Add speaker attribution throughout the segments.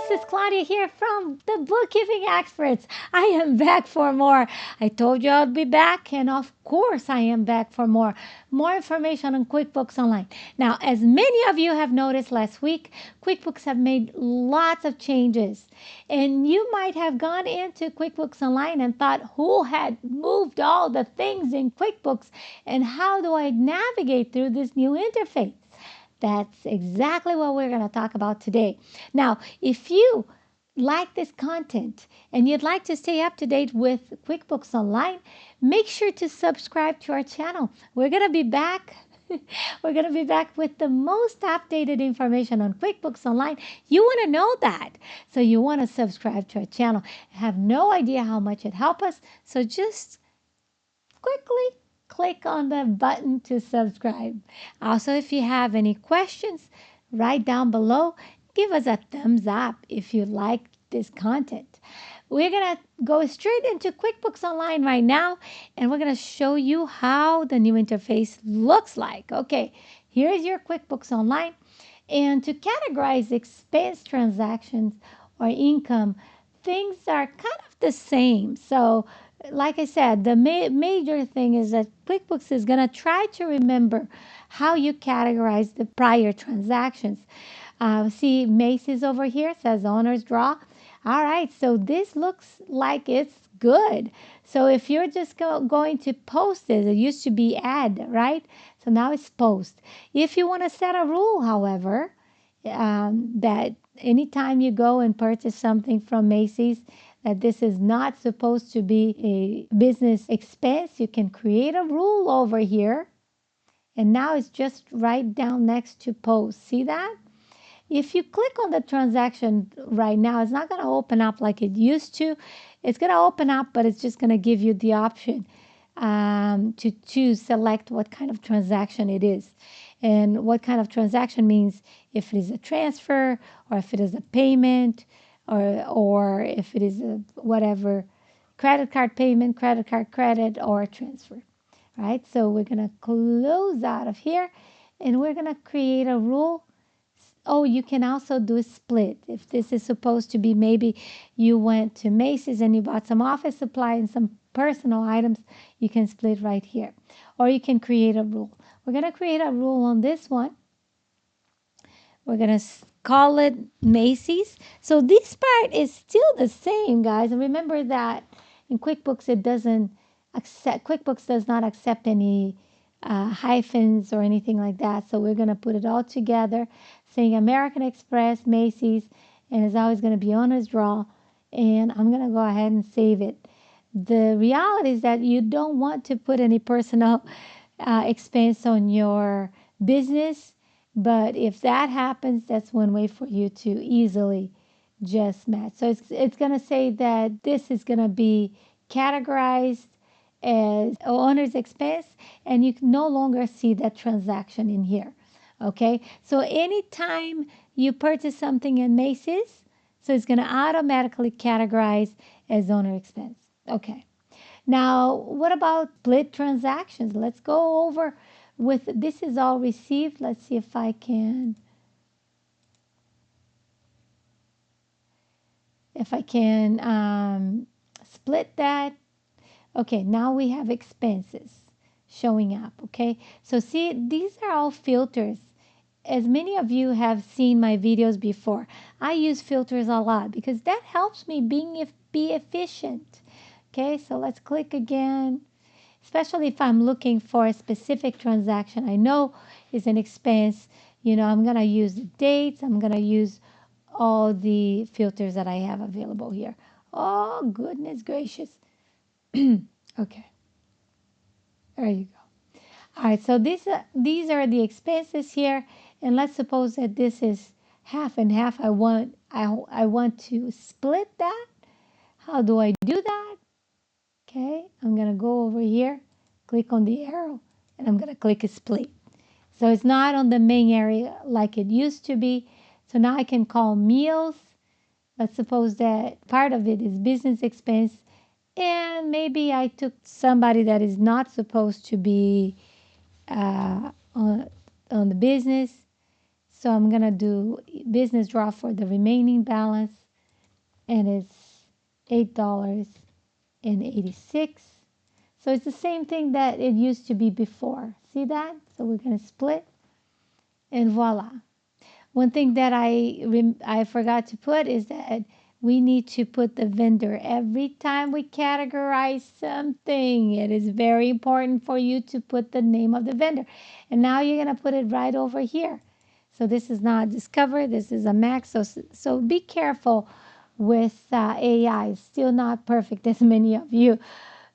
Speaker 1: this is Claudia here from the Bookkeeping Experts. I am back for more. I told you I'd be back, and of course I am back for more information on QuickBooks Online. Now, as many of you have noticed last week, QuickBooks have made lots of changes, and you might have gone into QuickBooks Online and thought, who had moved all the things in QuickBooks, and how do I navigate through this new interface? That's exactly what we're going to talk about today. Now, if you like this content and you'd like to stay up to date with QuickBooks Online, make sure to subscribe to our channel. We're going to be back. We're going to be back with the most updated information on QuickBooks Online. You want to know that. So you want to subscribe to our channel. I have no idea how much it helps us. So just quickly click on the button to subscribe. Also, if you have any questions, write down below. Give us a thumbs up if you like this content. We're going to go straight into QuickBooks Online right now, and we're going to show you how the new interface looks like. Okay, here's your QuickBooks Online. And to categorize expense transactions or income, things are kind of the same. So like I said, the major thing is that QuickBooks is going to try to remember how you categorize the prior transactions. See Macy's over here says owner's draw. All right, so this looks like it's good. So if you're just going to post it used to be add, right? So now it's post. If you want to set a rule, however, that anytime you go and purchase something from Macy's, that this is not supposed to be a business expense, you can create a rule over here. And now it's just right down next to post. See that? If you click on the transaction right now, it's not going to open up like it used to. It's going to open up, but it's just going to give you the option to select what kind of transaction it is. And what kind of transaction means if it is a transfer or if it is a payment or if it is a whatever credit card payment, credit card credit, or transfer, right? So we're going to close out of here and we're going to create a rule. Oh, you can also do a split. If this is supposed to be maybe you went to Macy's and you bought some office supply and some personal items, you can split right here. Or you can create a rule. We're going to create a rule on this one. We're going to call it Macy's. So this part is still the same, guys. And remember that in QuickBooks, QuickBooks does not accept any hyphens or anything like that. So we're going to put it all together, saying American Express, Macy's, and it's always going to be owner's draw. And I'm going to go ahead and save it. The reality is that you don't want to put any personal expense on your business. But if that happens, that's one way for you to easily just match. So it's going to say that this is going to be categorized as owner's expense, and you can no longer see that transaction in here. Okay, so anytime you purchase something in Macy's, so it's going to automatically categorize as owner expense. Okay, now what about split transactions? Let's go over with this is all received. Let's see if I can split that. Okay, now we have expenses showing up. Okay, so see, these are all filters. As many of you have seen my videos before, I use filters a lot because that helps me be efficient. Okay, so let's click again. Especially if I'm looking for a specific transaction I know is an expense, I'm going to use the dates. I'm going to use all the filters that I have available here. Oh, goodness gracious. Okay. There you go. All right, so these are the expenses here. And let's suppose that this is half and half. I want to split that. How do I do that? Okay, I'm going to go over here, click on the arrow, and I'm going to click a split. So it's not on the main area like it used to be. So now I can call meals. Let's suppose that part of it is business expense, and maybe I took somebody that is not supposed to be on the business. So I'm going to do business draw for the remaining balance, and it's $8.86. So it's the same thing that it used to be before. See that? So we're going to split, and voila. One thing that I forgot to put is that we need to put the vendor every time we categorize something. It is very important for you to put the name of the vendor. And now you're going to put it right over here. So this is not Discover, this is a Mac. So be careful with AI. It's still not perfect, as many of you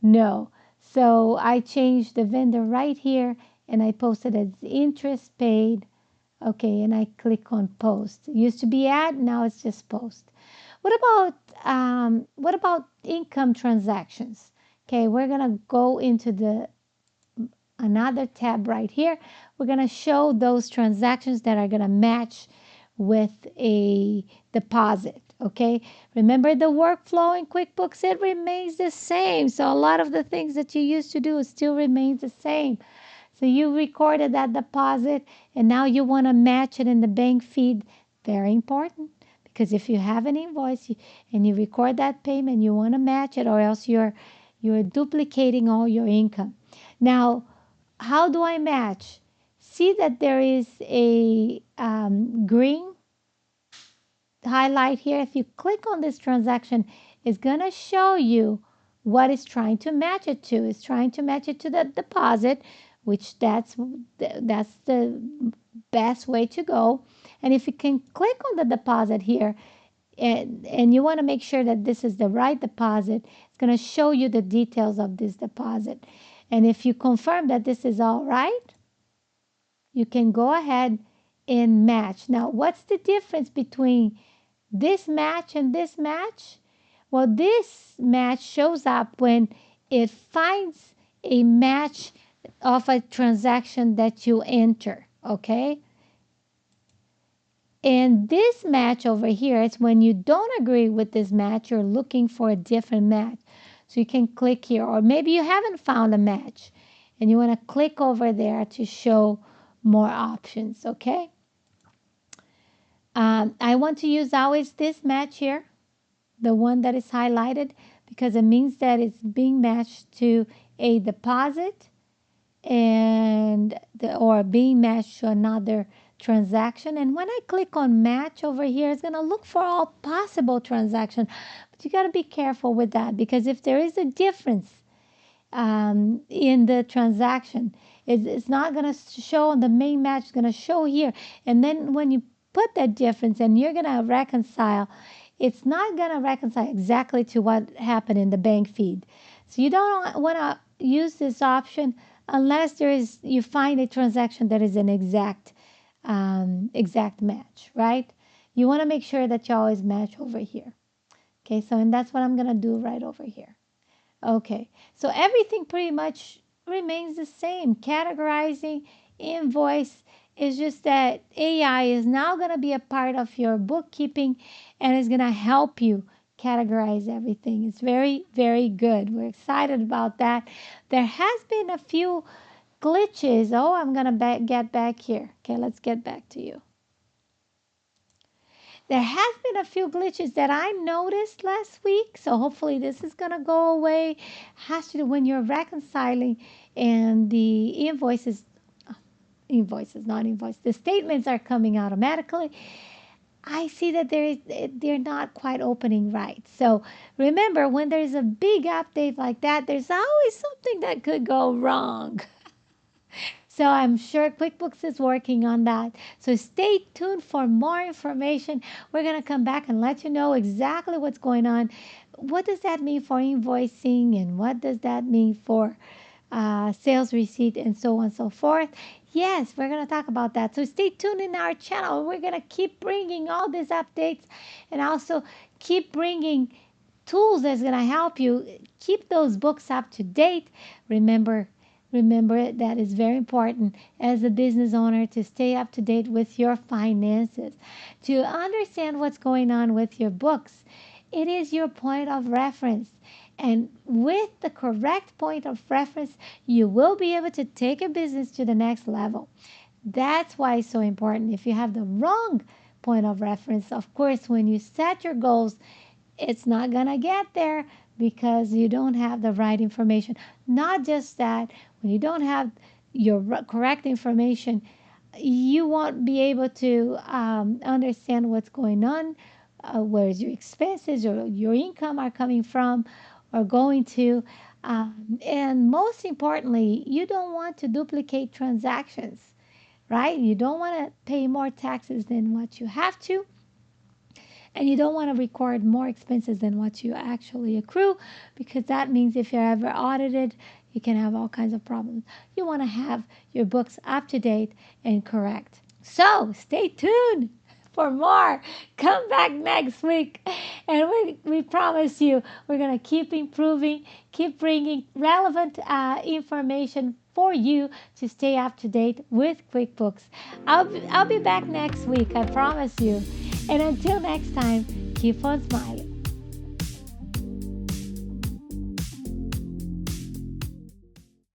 Speaker 1: know. So I changed the vendor right here, and I posted as interest paid. Okay, and I click on post. It used to be ad, now it's just post. What about income transactions? Okay, we're gonna go into the another tab right here. We're gonna show those transactions that are gonna match with a deposit. Okay, remember the workflow in QuickBooks, it remains the same. So a lot of the things that you used to do still remains the same. So you recorded that deposit, and now you want to match it in the bank feed. Very important, because if you have an invoice and you record that payment, you want to match it, or else you're duplicating all your income. Now, how do I match? See that there is a green highlight here. If you click on this transaction, it's going to show you what it's trying to match it to. It's trying to match it to the deposit, which that's the best way to go. And if you can click on the deposit here, and you want to make sure that this is the right deposit, it's going to show you the details of this deposit. And if you confirm that this is all right, you can go ahead and match. Now, what's the difference between this match and this match? Well, this match shows up when it finds a match of a transaction that you enter, okay? And this match over here is when you don't agree with this match, you're looking for a different match. So you can click here, or maybe you haven't found a match and you want to click over there to show more options, okay? I want to use always this match here, the one that is highlighted, because it means that it's being matched to a deposit or being matched to another transaction. And when I click on match over here, it's going to look for all possible transactions. But you got to be careful with that, because if there is a difference in the transaction, it's not going to show on the main match. It's going to show here. And then when you put that difference and you're going to reconcile, it's not going to reconcile exactly to what happened in the bank feed. So you don't want to use this option unless you find a transaction that is an exact match, right? You want to make sure that you always match over here. Okay, so and that's what I'm going to do right over here. Okay, so everything pretty much remains the same. Categorizing, invoice, is just that AI is now going to be a part of your bookkeeping and is going to help you categorize everything. It's very, very good. We're excited about that. There has been a few glitches. Oh, I'm going to get back here. Okay, let's get back to you. There has been a few glitches that I noticed last week, so hopefully this is going to go away. Has to do when you're reconciling and the the statements are coming automatically. I see that they're not quite opening right. So remember, when there's a big update like that, there's always something that could go wrong. So I'm sure QuickBooks is working on that. So stay tuned for more information. We're going to come back and let you know exactly what's going on. What does that mean for invoicing, and what does that mean for sales receipt, and so on and so forth? Yes, we're going to talk about that. So stay tuned in our channel. We're going to keep bringing all these updates and also keep bringing tools that's going to help you keep those books up to date. Remember, that is very important as a business owner to stay up to date with your finances, to understand what's going on with your books. It is your point of reference. And with the correct point of reference, you will be able to take a business to the next level. That's why it's so important. If you have the wrong point of reference, of course, when you set your goals, it's not going to get there because you don't have the right information. Not just that, when you don't have your correct information, you won't be able to understand what's going on, where your expenses or your income are coming from or going to. And most importantly, you don't want to duplicate transactions, right? You don't want to pay more taxes than what you have to, and you don't want to record more expenses than what you actually accrue, because that means if you're ever audited, you can have all kinds of problems. You want to have your books up to date and correct. So stay tuned for more. Come back next week, and we promise you we're going to keep improving, keep bringing relevant information for you to stay up to date with QuickBooks. I'll be back next week, I promise you. And until next time, keep on smiling.